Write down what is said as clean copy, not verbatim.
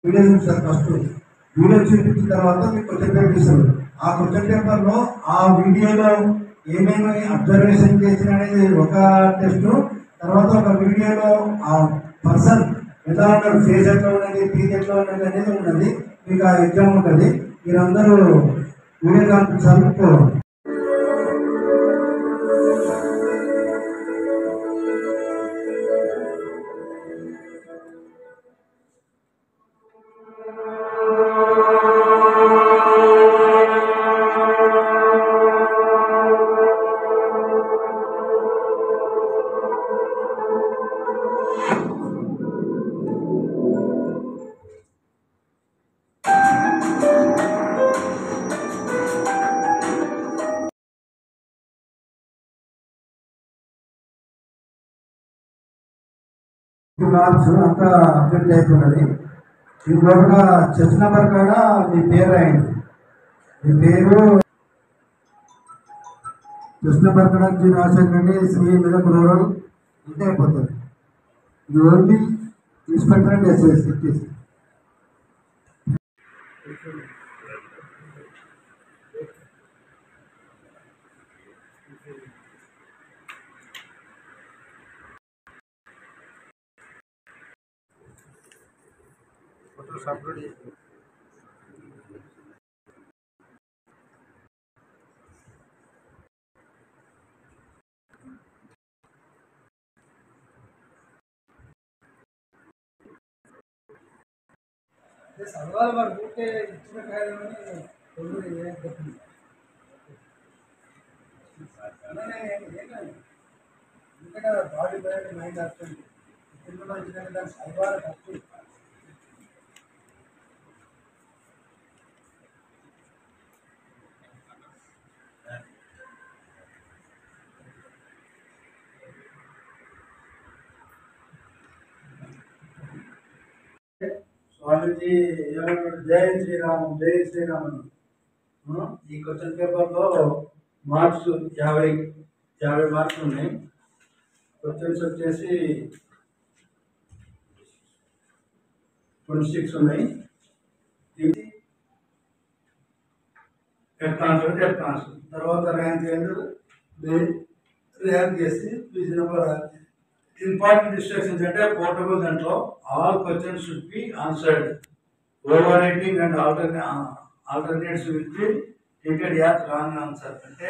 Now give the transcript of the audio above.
Video చూస్తారు. First video చూపించిన తర్వాత మీకు క్వశ్చన్ పేపర్ ఇస్తారు. ఆ క్వశ్చన్ పేపర్లో ఆ వీడియోలో ఏమేమి అబ్జర్వేషన్ చేసిన అనేది ఒక టెస్ట్. తర్వాత ఒక వీడియోలో ఆ పర్సన్ ఎలా ఉన్నాడు, ఫేస్ ఎట్లా ఉన్నది, పీజ్ ఎట్లా ఉన్నది అనేది ఉన్నది. మీకు ఆ ఎగ్జామ్ ఉంటుంది. మీరందరూ వీడియో కాన్ఫరెన్స్ చదువుకోవాలి. మార్క్స్ అంతా అప్డేట్ అయిపోయినది. దీంట్లో కూడా చెస్ నెంబర్ కాడ మీ పేరు రాయండి. మీ పేరు చెస్ నెంబర్ కాడ రాసేటండి. సిఏ మీద రూరల్ అంతే అయిపోతుంది. ఇది ఓన్లీ ఇన్స్పెక్టర్ అండ్ ఎస్ఎస్ ఎక్కేసి అప్లోడ్ చేసి చదవాలి. మరి ఊరికే ఇచ్చిన కార్యమని ఎందుకంటే బాడీ బయట మైండ్ వస్తుంది. పిల్లలు ఇచ్చిన దాన్ని చదవాలి తప్పు. స్వామీజీ ఏమన్నాడు? జై శ్రీరామం, జై శ్రీరామన్. ఈ క్వశ్చన్ పేపర్లో మార్క్స్ 50 మార్కులు ఉన్నాయి. క్వశ్చన్స్ వచ్చేసి 26 ఉన్నాయి. ఇది ఎట్ ఆన్సర్ తర్వాత ర్యాంక్ ర్యాంక్ చేసి పీజీ నెంబర్. ఇంపార్టెంట్ ఇన్స్ట్రక్షన్స్ అంటే పోర్టబుల్ దాంట్లో all questions should be answered. Over writing and alternates will be treated as wrong answer. అంటే